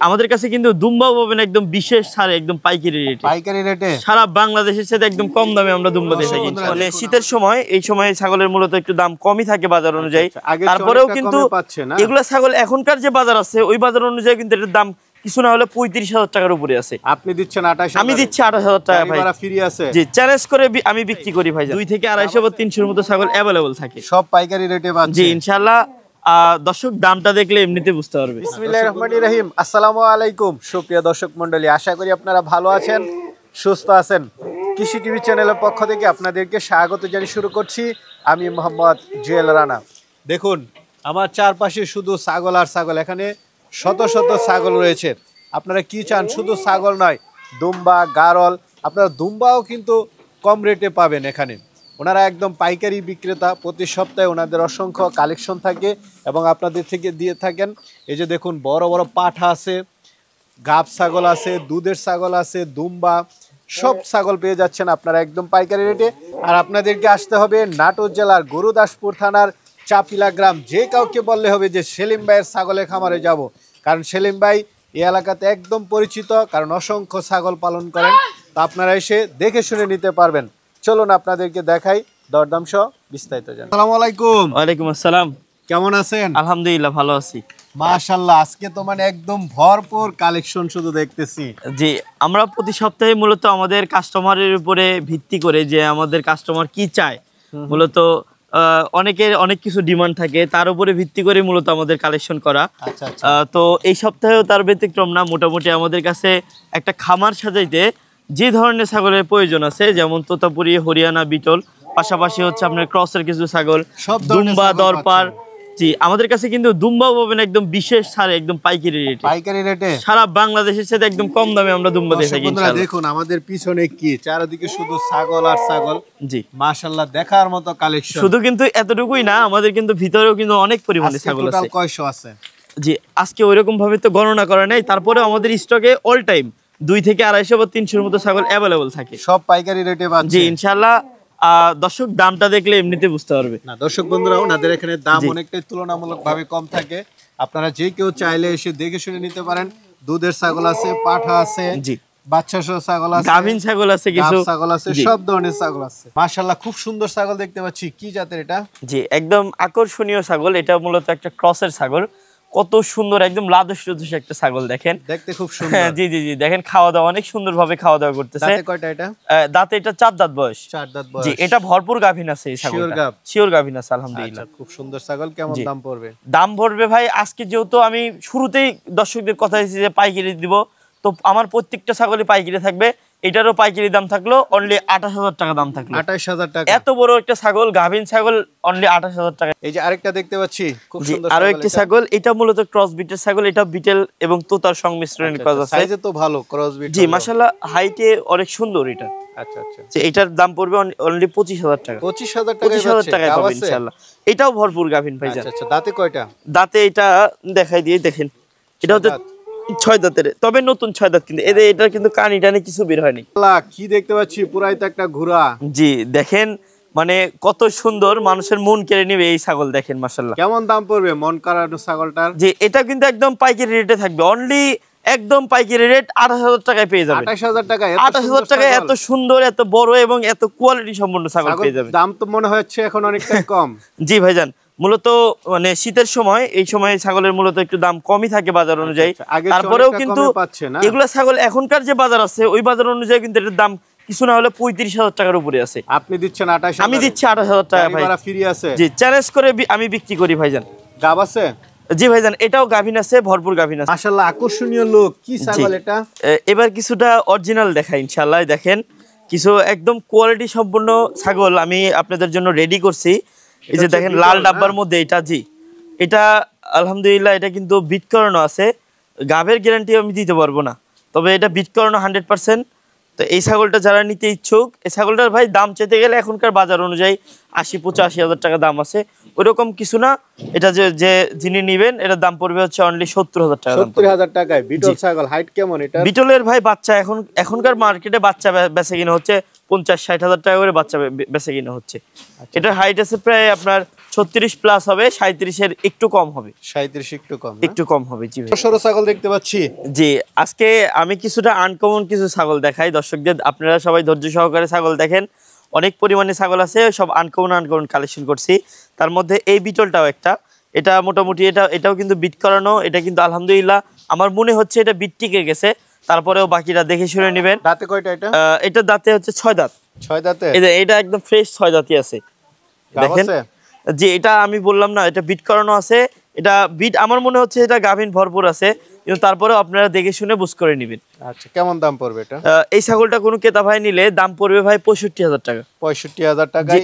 আমাদের কাছে কিন্তু দুম্বাও পাবেন একদম বিশেষ ছাড়ে, একদম পাইকারি রেটে সারা বাংলাদেশের সাথে একদম কম দামে আমরা দুম্বা দিয়ে থাকি। মানে শীতের সময় এই সময় ছাগলের মূলত একটু দাম কমই থাকে বাজার অনুযায়ী। তারপরেও কিন্তু এগুলা ছাগল এখনকার যে বাজার আছে ওই বাজার অনুযায়ী কিন্তু এটার দাম কিছু না হলে 35,000 টাকার উপরে আছে। আপনি দিচ্ছেন 28,000, আমি দিচ্ছি 28,000 টাকা ভাই। ফ্রি আছে। জি, চ্যালেঞ্জ করে আমি বিক্রি করি ভাই। 2 থেকে 250 বা 300 এর মতো ছাগল अवेलेबल থাকে, সব পাইকারি রেটে পাচ্ছেন। জি ইনশাআল্লাহ। দর্শক দামটা দেখলে এমনিতে বুঝতে পারবে। বিসমিল্লাহির রহমানির রহিম। আসসালামু আলাইকুম সুপ্রিয় দর্শক মণ্ডলী, আশা করি আপনারা ভালো আছেন, সুস্থ আছেন। কৃষি টিভি চ্যানেলের পক্ষ থেকে আপনাদেরকে স্বাগত জানিয়ে শুরু করছি আমি মোহাম্মদ জুয়েল রানা। দেখুন আমার চারপাশে শুধু ছাগল আর ছাগল, এখানে শত শত ছাগল রয়েছে। আপনারা কি চান? শুধু ছাগল নয়, দুম্বা, গারল, আপনারা দুম্বাও কিন্তু কম রেটে পাবেন এখানে। ওনারা একদম পাইকারি বিক্রেতা, প্রতি সপ্তাহে ওনাদের অসংখ্য কালেকশন থাকে এবং আপনাদের থেকে দিয়ে থাকেন। এই যে দেখুন বড় বড় পাঠা আছে, গাব ছাগল আছে, দুধের ছাগল আছে, দুম্বা, সব ছাগল পেয়ে যাচ্ছেন আপনারা একদম পাইকারি রেটে। আর আপনাদেরকে আসতে হবে নাটোর জেলার গুরুদাসপুর থানার চাপিলা গ্রাম। যে কাউকে বললে হবে যে সেলিম ভাইয়ের ছাগলের খামারে যাব, কারণ সেলিম ভাই এই এলাকাতে একদম পরিচিত, কারণ অসংখ্য ছাগল পালন করেন। তা আপনারা এসে দেখে শুনে নিতে পারবেন। চলুন আপনাদেরকে দেখাই দরদাম সহ বিস্তারিত জানাই। আসসালামু আলাইকুম। ওয়ালাইকুম আসসালাম। কেমন আছেন? আলহামদুলিল্লাহ ভালো আছি। মাশাআল্লাহ, আজকে তো মানে একদম ভরপুর কালেকশন শুধু দেখতেছি। জি, আমরা প্রতি সপ্তাহে মূলত আমাদের কাস্টমারের উপরে ভিত্তি করে যে আমাদের কাস্টমার কি চায়, মূলত অনেকের অনেক কিছু ডিমান্ড থাকে, তার উপরে ভিত্তি করে মূলত আমাদের কালেকশন করা। তো এই সপ্তাহেও তার ব্যতিক্রম না। মোটামুটি আমাদের কাছে একটা খামার সাজাইতে যে ধরনের ছাগলের প্রয়োজন আছে, যেমন তোতাপুরি, হরিয়ানা, বিটল, পাশাপাশি হচ্ছে আপনার ক্রসের কিছু ছাগল, দুম্বা, দরপার। জি, আমাদের কাছে কিন্তু দুম্বাও পাবেন একদম বিশেষ ছাড়ে, একদম পাইকারি রেটে সারা বাংলাদেশের সাথে একদম কম দামে আমরা দুম্বা দিয়ে থাকি। দেখুন আমাদের পিছনে কি চারিদিকে শুধু ছাগল আর ছাগল। জি মাশাআল্লাহ, দেখার মতো কালেকশন। শুধু কিন্তু এতটুকুই না, আমাদের কিন্তু ভিতরেও কিন্তু অনেক পরিমাণে ছাগল আছে। কয়শো আছে? জি, আজকে ওইরকম ভাবে তো গণনা করা নাই, তারপরে আমাদের স্টকে অল টাইম 2 থেকে 250 বা 300 এর মতো ছাগল अवेलेबल থাকে, সব পাইকারি রেটে পাচ্ছেন। জি ইনশাআল্লাহ। দর্শক দামটা দেখলে এমনিতে বুঝতে পারবে। না দর্শক বন্ধুরা, ওনাদের এখানে দাম অনেকটাই তুলনামূলকভাবে কম থাকে। আপনারা যে কেউ চাইলে এসে দেখে শুনে নিতে পারেন। দুধের ছাগল আছে, পাঠা আছে, জি বাচ্চা সহ ছাগল আছে, গাভিন ছাগল আছে, কিছু ছাগল আছে, সব ধরনের ছাগল আছে। মাশাআল্লাহ, খুব সুন্দর ছাগল দেখতে পাচ্ছি। কি জাতের এটা? জি একদম আকর্ষণীয় ছাগল। এটা মূলত একটা ক্রসের ছাগল। কত সুন্দর, একদম লাদুস একটা ছাগল, দেখেন দেখতে খুব সুন্দর। জি জি জি, দেখেন খাওয়া দাওয়া অনেক সুন্দর ভাবে খাওয়া দাওয়া করতেছে। দাঁতে কয়টা এটা? দাঁতে এটা 4 দাঁত বয়স। 4 দাঁত বয়স। জি, এটা ভরপুর গাভিন আছে এই ছাগলটা। শিওর গাভিন আছে আলহামদুলিল্লাহ। খুব সুন্দর ছাগল। কেমন দাম পড়বে? দাম পড়বে ভাই, আজকে যেহেতু আমি শুরুতেই দর্শকদের কথা দিয়েছি যে পাইকারি দিব, তো আমার প্রত্যেকটা ছাগলই পাইকারি থাকবে। এটারও পাইকারি দাম থাকলো অনলি 28,000 টাকা দাম থাকলো। 28,000 টাকা। এত বড় একটা ছাগল, গাভিন ছাগল, অনলি 28,000 টাকা। এই যে আরেকটা দেখতে পাচ্ছি খুব সুন্দর আরো একটি ছাগল, এটা মূলত ক্রস বিটের ছাগল। এটা বিটেল এবং তোতার সংমিশ্রণে করা আছে। সাইজে তো ভালো ক্রস বিট। জি মাশাআল্লাহ, হাইটে অনেক সুন্দর এটা। আচ্ছা আচ্ছা। যে এটার দাম পড়বে অনলি 25,000 টাকা। 25,000 টাকায় পাবেন ইনশাআল্লাহ। এটাও ভরপুর গাভিন ভাইজান। আচ্ছা আচ্ছা। দাঁতে কয়টা? দাঁতে এটা দেখাই দিয়ে দেখেন, এটা হচ্ছে 6 দাঁতের, তবে নতুন 6 দাঁত। কিন্তু এটার কিন্তু কানি টানি কিছু বের হয়নি। কি দেখতে পাচ্ছি? পুরাই তো একটা ঘোড়া। জি দেখেন, মানে কত সুন্দর, মানুষের মন কেড়ে নেবে এই ছাগল। দেখেন মাশাআল্লাহ। কেমন দাম পড়বে মন কাড়ানো ছাগলটার? জি, এটা কিন্তু একদম পাইকারি রেটে থাকবে। অনলি একদম পাইকারি রেট 28,000 টাকায় পেয়ে যাবেন। 28,000 টাকায়? 28,000 টাকায় এত সুন্দর, এত বড় এবং এত কোয়ালিটি সম্পন্ন ছাগল পেয়ে যাবেন। দাম তো মনে হচ্ছে এখন অনেকটাই কম। জি ভাইজান, মূলত মানে শীতের সময় এই সময় ছাগলের মূলত একটু দাম কমই থাকে বাজার অনুযায়ী। তারপরেও কিন্তু এগুলা ছাগল এখনকার যে বাজার আছে ওই বাজার অনুযায়ী কিন্তু এটার দাম কিছু না হলে 35,000 টাকার উপরে আছে। আপনি দিচ্ছেন 28,000? আমি দিচ্ছি 28,000 টাকা ভাই। ফ্রি আছে? জি, চ্যালেঞ্জ করে আমি বিক্রি করি ভাইজান। গাব আছে? জি ভাইজান, এটাও গাভিন আছে, ভরপুর গাভিন আছে। মাশাআল্লাহ, আকর্ষণীয় লোক। কি ছাগল এটা? এবার কিছুটা অরিজিনাল দেখাই ইনশাআল্লাহ। দেখেন কিছু একদম কোয়ালিটি সম্পন্ন ছাগল আমি আপনাদের জন্য রেডি করছি। এই যে দেখেন লাল ডাব্বার মধ্যে এটা। জি, এটা আলহামদুলিল্লাহ এটা কিন্তু বিট করানো আছে। গাভের গ্যারান্টি আমি দিতে পারবো না, তবে এটা বিট করানো 100%। তো এই ছাগলটা যারা নিতে ইচ্ছুক, এই ছাগলটার ভাই দাম চেতে গেলে এখনকার বাজার অনুযায়ী 80-85,000 টাকা দাম আছে। ওইরকম কিছু না। এটা যে যিনি নিবেন এটার দাম পড়বে হচ্ছে অনলি 70,000 টাকা। 70,000 টাকায় বিটল ছাগল। হাইট কেমন এটা? বিটলের ভাই বাচ্চা এখনকার মার্কেটে বাচ্চা বেচে কিনা হচ্ছে 50-60,000 টাকা করে বাচ্চা বেচে কিনা হচ্ছে। এটার হাইট আছে প্রায় আপনার 36 প্লাস হবে, 37-এর একটু কম হবে। 37 একটু কম, একটু কম হবে জি ভাই। সরো ছাগল দেখতে পাচ্ছি। জি, আজকে আমি কিছুটা আনকমন কিছু ছাগল দেখাই দর্শকদের, আপনারা সবাই ধৈর্য সহকারে ছাগল দেখেন। অনেক পরিমাণে ছাগল আছে, সব আনকমন কালেকশন করছি। তার মধ্যে এই বিটলটাও একটা, এটা মোটামুটি এটাও কিন্তু বিট করানো। এটা কিন্তু আলহামদুলিল্লাহ আমার মনে হচ্ছে এটা বিট টিকে গেছে, তারপরেও বাকিটা দেখে শুনে নেবেন। দাঁতে কয়টা এটা? এটা দাঁতে হচ্ছে 6 দাঁত। 6 দাঁতে? এটা একদম ফ্রেশ 6 দাঁতই আছে দেখেন। যে এটা আমি বললাম না, এটা বিট করানো আছে। এটা বিট আমার মনে হচ্ছে এটা গাভীন ভরপুর আছে, কিন্তু তারপরেও আপনারা দেখে শুনে বুঝ করে নেবেন। আচ্ছা, কেমন দাম পড়বে এটা? এই ছাগলটা কোনো ক্রেতা ভাই নিলে দাম পড়বে ভাই 65,000 টাকা। 65,000 টাকায়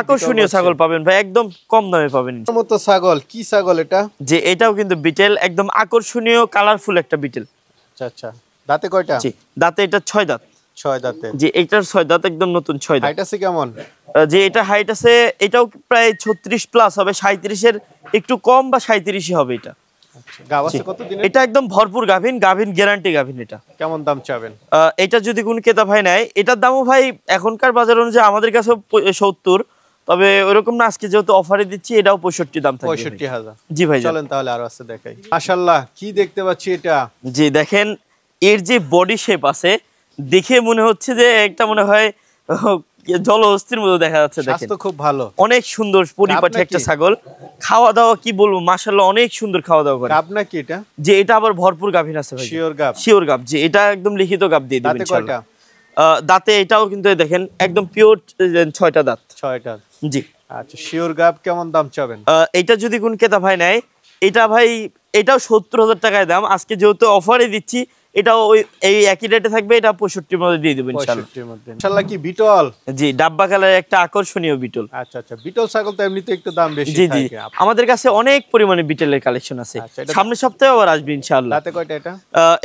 আকর্ষণীয় ছাগল পাবেন ভাই, একদম কম দামে পাবেন। মতো ছাগল, কি ছাগল এটা? যে এটাও কিন্তু বিটেল, একদম আকর্ষণীয় কালারফুল একটা বিটেল। আচ্ছা আচ্ছা, দাঁতে কয়টা? জি, দাঁতে এটা 6 দাঁত। 6 দাঁতে? জি, এটার 6 দাঁত, একদম নতুন 6 দাঁত। হাইট আছে কেমন? যে এটা হাইট আছে, এটাও প্রায় 36 প্লাস হবে, 37-এর একটু কম বা 37-ই হবে এটা। গাব আছে কত দিনে? এটা একদম ভরপুর গাভীন গ্যারান্টি গাভীন। এটা কেমন দাম চাবেন? এটা যদি কোনো ক্রেতা ভাই নেয়, এটার দামও ভাই এখনকার বাজার অনুযায়ী আমাদের কাছে 70, তবে ওইরকম না, আজকে যেহেতু অফারে দিচ্ছি এটাও 65 দাম থাকবে। 65,000? জি ভাই, চলেন তাহলে আরো আছে দেখাই। মাশাআল্লাহ, কি দেখতে পাচ্ছি এটা? জি দেখেন, এর যে বডি শেপ আছে দেখে মনে হচ্ছে যে একটা মনে হয় জলহস্তির মতো দেখা যাচ্ছে। দেখেন স্বাস্থ্য খুব ভালো, অনেক সুন্দর পরিপাটি একটা ছাগল। খাওয়া দাওয়া কি বলবো, মাশাআল্লাহ অনেক সুন্দর খাওয়া দাওয়া করে। গাব নাকি এটা? যে এটা আবার ভরপুর গাভীন আছে ভাই। শিওর গাব। যে এটা একদম লিখিত গাব দিয়ে দিবেন ইনশাআল্লাহ। দাঁতে এটাও কিন্তু দেখেন একদম পিওর 6টা দাঁত। 6টা? জি। আচ্ছা, শিওর গাব, কেমন দাম চাবেন? এটা যদি কোন ক্রেতা ভাই নেয়, এটা ভাই এটাও 70,000 টাকায় দাম। আজকে যেহেতু অফারে দিচ্ছি, এটাও ওই এই একই রেটে থাকবে। এটা 65-র মধ্যে দিয়ে দেব ইনশাআল্লাহ। 65-র মধ্যে ইনশাআল্লাহ। কি বিটল? জি, ডাব্বা কালারের একটা আকর্ষণীয় বিটল। আচ্ছা আচ্ছা, বিটল ছাগল তো এমনিতে একটু দাম বেশি জি জি, থাকে। আমাদের কাছে অনেক পরিমাণে বিটেলের কালেকশন আছে। সামনের সপ্তাহে আবার আসবে ইনশাআল্লাহ। দাঁতে কয়টা এটা?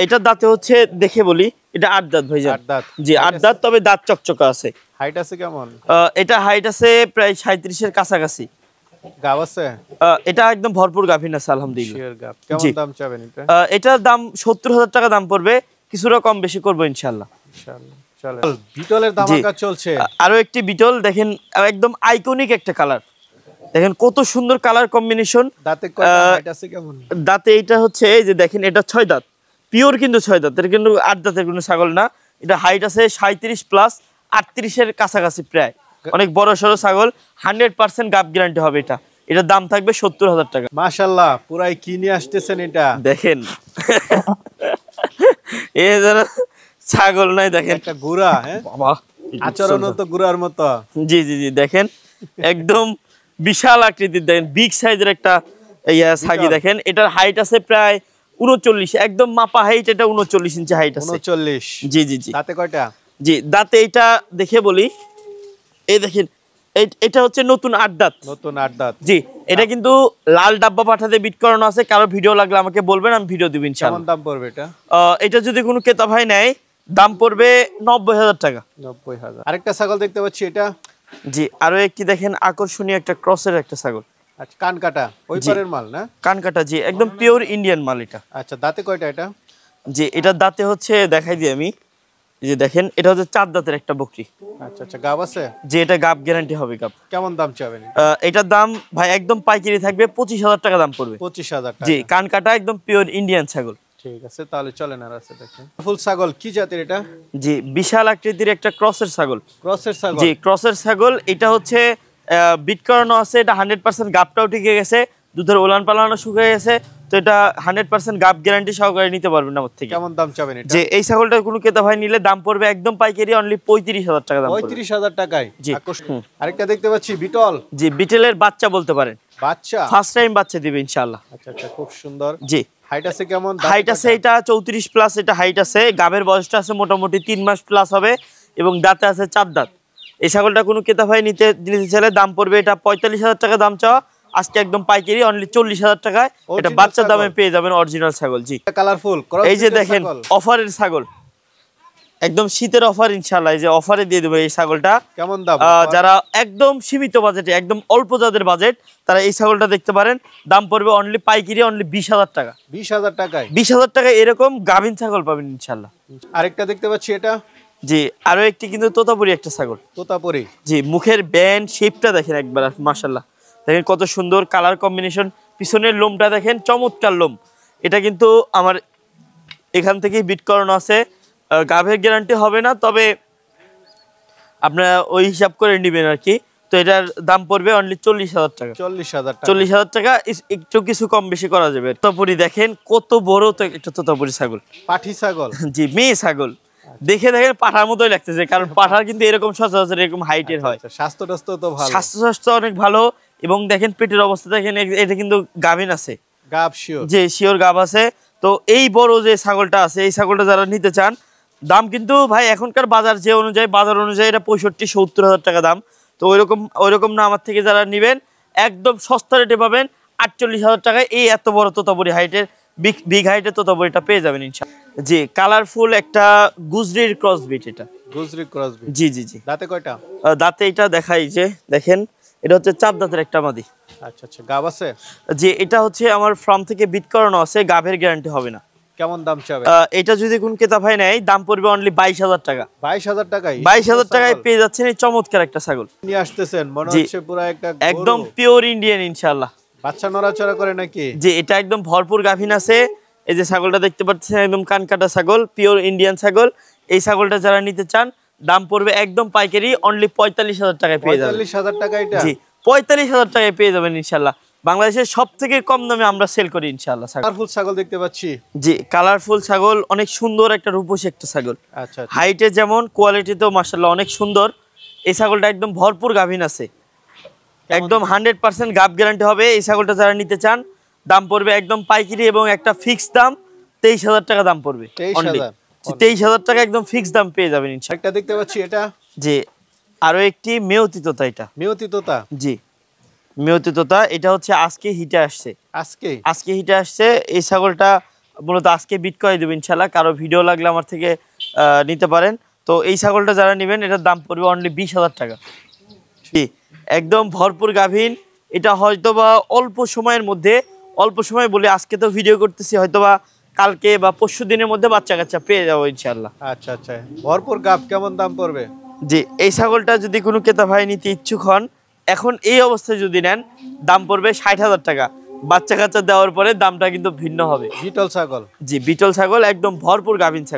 এটার দাঁতে হচ্ছে দেখে বলি, এটা 8 দাঁত ভাইজান। 8 দাঁত? জি 8 দাঁত, তবে দাঁত চকচকা আছে। হাইট আছে কেমন? এটা হাইট আছে প্রায় 37-এর কাছাকাছি। গাব আছে? এটা একদম ভরপুর গাভীন আছে আলহামদুলিল্লাহ। শিওর গাব। কেমন দাম চাবেন এটা? এটার দাম 70,000 টাকা দাম পড়বে, কিছুটা কম বেশি করবো ইনশাআল্লাহ। ইনশাআল্লাহ। চলে, বিটলের ধামাকা চলছে। আরো একটি বিটল দেখেন, একদম আইকনিক একটা কালার। দেখেন কত সুন্দর কালার কম্বিনেশন। দাঁতে কয়টা? হাইট আছে কেমন? দাঁতে এটা হচ্ছে এই যে দেখেন, এটা 6 দাঁত পিওর, কিন্তু 6 দাঁত, এটা কিন্তু 8 দাঁতের কোনো ছাগল না। এটা হাইট আছে 37 প্লাস, 38-এর কাছাকাছি প্রায়। অনেক বড় সড়ো ছাগল, 100% গাব গ্যারান্টি হবে এটা। এটার দাম থাকবে 70,000 টাকা। মাশাআল্লাহ, পুরাই কি নিয়ে আসতেছেন এটা? দেখেন এই যারা ছাগল নাই, দেখেন একটা গুড়া। হ্যাঁ বাবা, আচরণও তো গুড়ার মতো। জি জি জি, দেখেন একদম বিশাল আকৃতির, দেখেন বিগ সাইজের একটা ছাগি। দেখেন এটার হাইট আছে প্রায় 39, একদম মাপা হাইট। এটা 39 ইঞ্চি হাইট আছে। 39? জি জি জি। দাঁতে কয়টা? জি, দাঁতে এটা দেখে বলি, এই দেখেন এটা হচ্ছে নতুন 8 দাঁত। নতুন 8 দাঁত? জি, এটা কিন্তু লাল ডাব্বা পাঠাতে বিট করানো আছে। কারো ভিডিও লাগলে আমাকে বলবেন, আমি ভিডিও দিব ইনশাআল্লাহ। কেমন দাম পড়বে এটা? এটা যদি কোনো ক্রেতা ভাই নেয়, দাম পড়বে 90,000 টাকা। 90,000? আরেকটা ছাগল দেখতে পাচ্ছি, এটা? জি, আরো একটি দেখেন আকর্ষণীয় একটা ক্রসের একটা ছাগল। আচ্ছা, কান কাটা ওই পারের মাল না? কান কাটা, জি একদম পিওর ইন্ডিয়ান মাল এটা। আচ্ছা, দাঁতে কয়টা এটা? জি, এটার দাঁতে হচ্ছে দেখাই দিই আমি, যে দেখেন এটা হচ্ছে 4 দাঁতের একটা বকরি। আচ্ছা আচ্ছা, গাব আছে? যে এটা গাব গ্যারান্টি হবে গাব। কেমন দাম চাবেন? এটার দাম ভাই একদম পাইকারি থাকবে, 25,000 টাকা দাম পড়বে। 25,000 টাকা? জি, কান কাটা একদম পিওর ইন্ডিয়ান ছাগল। ঠিক আছে, তাহলে চলেন আর আছে দেখেন। ফুল ছাগল, কি জাতের এটা? জি, বিশাল আকৃতির একটা ক্রসের ছাগল। ক্রসের ছাগল? জি, ক্রসের ছাগল। এটা হচ্ছে বিট করানো আছে। এটা 100% গাবটাও টিকে গেছে, দুধের ওলান পালানো শুকিয়ে গেছে। তো এটা 100% গাব গ্যারান্টি সহকারে নিতে পারবেন আমার থেকে। কেমন দাম চাবেন এটা? যে এই ছাগলটা কোনো ক্রেতা ভাই নিলে দাম পড়বে একদম পাইকারি, অনলি 35,000 টাকা দাম পড়বে। 35,000 টাকায়? জি। আরেকটা দেখতে পাচ্ছি, বিটল? জি, বিটেলের বাচ্চা বলতে পারেন। বাচ্চা? ফার্স্ট টাইম বাচ্চা দিবে ইনশাআল্লাহ। আচ্ছা আচ্ছা, খুব সুন্দর। জি। হাইট আছে কেমন? হাইট আছে এটা 34 প্লাস। এটা হাইট আছে, গাবের বয়সটা আছে মোটামুটি 3 মাস প্লাস হবে, এবং দাঁতে আছে 4 দাঁত। এই ছাগলটা কোনো ক্রেতা ভাই নিতে চাইলে দাম পড়বে এটা 45,000 টাকা দাম চাওয়া। আজকে একদম পাইকারি অনলি 40,000 টাকায় এটা বাচ্চা দামে পেয়ে যাবেন অরিজিনাল ছাগল। জি, কালারফুল। এই যে দেখেন অফারের ছাগল, একদম শীতের অফার ইনশাআল্লাহ। এই যে অফারে দিয়ে দেবো এই ছাগলটা। কেমন দাম? যারা একদম সীমিত বাজেটে, একদম অল্প যাদের বাজেট, তারা এই ছাগলটা দেখতে পারেন। দাম পড়বে অনলি পাইকারি অনলি 20,000 টাকা। 20,000 টাকায়? 20,000 টাকায় এরকম গাভীন ছাগল পাবেন ইনশাআল্লাহ। আরেকটা দেখতে পাচ্ছি, এটা? জি, আরো একটি কিন্তু তোতাপুরি একটা ছাগল। তোতাপুরি? জি, মুখের ব্যান্ড শেপটা দেখেন একবার, মাশাআল্লাহ। দেখেন কত সুন্দর কালার কম্বিনেশন, পিছনের লোমটা দেখেন চমৎকার লোম। এটা কিন্তু আমার এখান থেকেই বিট করানো আছে, গাভীর গ্যারান্টি হবে না, তবে আপনারা ওই হিসাব করে নেবেন আর কি। তো এটার দাম পড়বে অনলি 40,000 টাকা। 40,000 টাকা, একটু কিছু কম বেশি করা যাবে। তোতাপুরি দেখেন কত বড় তো একটা তোতাপুরি ছাগল, পাঠি ছাগল, জি মেয়ে ছাগল। দেখে দেখেন পাঠার মতোই লাগতেছে, কারণ পাঠার কিন্তু এরকম সচরাচর এরকম হাইটের হয়। স্বাস্থ্য তো ভালো, স্বাস্থ্য অনেক ভালো। এবং দেখেন পেটের অবস্থা দেখেন, এটা কিন্তু গাভিন আছে, গাব শিওর, যে শিওর গাব আছে। তো এই বড় যে ছাগলটা আছে, এই ছাগলটা যারা নিতে চান, দাম কিন্তু ভাই এখনকার বাজার যে অনুযায়ী, বাজার অনুযায়ী এটা 65-70 হাজার টাকা দাম। তো ওইরকম না, আমার থেকে যারা নেবেন একদম সস্তা রেটে পাবেন 48,000 টাকায় এই এত বড় তোতাপুরি হাইটের, বিগ হাইটের তোতাপুরিটা পেয়ে যাবেন ইনশাআল্লাহ। জি কালারফুল একটা গুজরির ক্রস বিট, এটা গুজরি ক্রস বিট। জি জি জি। দাঁতে কয়টা? দাঁতে এটা দেখাই, যে দেখেন এটা হচ্ছে চাপ দাঁতের একটা মাদি। আচ্ছা আচ্ছা, গাব আছে? যে এটা হচ্ছে আমার ফার্ম থেকে বিট করানো আছে, গাভের গ্যারান্টি হবে না। কেমন দাম চাবে? এটা যদি কোন ক্রেতা ভাই নেয়, দাম পড়বে অনলি 22,000 টাকা। 22,000 টাকায়? 22,000 টাকায় পেয়ে যাচ্ছেন এই চমৎকার একটা ছাগল নিয়ে আসতেছেন, মনে হচ্ছে পুরো একটা একদম পিওর ইন্ডিয়ান ইনশাআল্লাহ। বাচ্চা নড়াচড়া করে নাকি? যে এটা একদম ভরপুর গাভিন আছে। এই যে ছাগলটা দেখতে পাচ্ছেন, একদম কানকাটা ছাগল, পিওর ইন্ডিয়ান ছাগল। এই ছাগলটা যারা নিতে চান, দাম পড়বে একদম পাইকারি অনলি 45,000 টাকায় পেয়ে যাবেন। 45,000 টাকা? এটা জি 45,000 টাকায় পেয়ে যাবেন ইনশাআল্লাহ। বাংলাদেশের সবথেকে কম দামে আমরা সেল করি ইনশাআল্লাহ। কালারফুল ছাগল দেখতে পাচ্ছি। জি কালারফুল ছাগল, অনেক সুন্দর একটা রূপসী একটা ছাগল। আচ্ছা, হাইটে যেমন, কোয়ালিটিতেও মাশাআল্লাহ অনেক সুন্দর। এই ছাগলটা একদম ভরপুর গাভিন আছে, একদম 100% গাব গ্যারান্টি হবে। এই ছাগলটা যারা নিতে চান, দাম পড়বে একদম পাইকারি এবং একটা ফিক্সড দাম 23,000 টাকা দাম পড়বে। 23,000 টাকা একদম ফিক্সড দাম পেয়ে যাবেন ইনশাআল্লাহ। একটা দেখতে পাচ্ছি, এটা জি আরো একটি মেয়তি তোতা। এটা মেয়তি তোতা? জি মেয়তি তোতা। এটা হচ্ছে আজকে হিটে আসছে, আজকে হিটে আসছে। এই ছাগলটা মূলত আজকে বিট করে দেবো ইনশাআল্লাহ। কারো ভিডিও লাগলে আমার থেকে নিতে পারেন। তো এই ছাগলটা যারা নেবেন, এটার দাম পড়বে অনলি 20,000 টাকা। জি একদম ভরপুর গাভীন। এটা হয়তোবা অল্প সময়ের মধ্যে, অল্প সময় বলে আজকে তো ভিডিও করতেছি, হয়তোবা কালকে বা পরশু দিনের মধ্যে বাচ্চা কাচ্চা পেয়ে যাবো ইনশাআল্লাহ। আচ্ছা আচ্ছা, ভরপুর গাভ, কেমন দাম পড়বে? জি এই ছাগলটা যদি কোনো ক্রেতা ভাই নিতে ইচ্ছুক হন, এখন এই অবস্থায় যদি নেন, দাম পড়বে 60,000 টাকা। বাচ্চা কাচ্চা দেওয়ার পরে দামটা কিন্তু ভিন্ন হবে। বিটল ছাগল? জি বিটল ছাগল, একদম ভরপুর গাভীন ছাগল।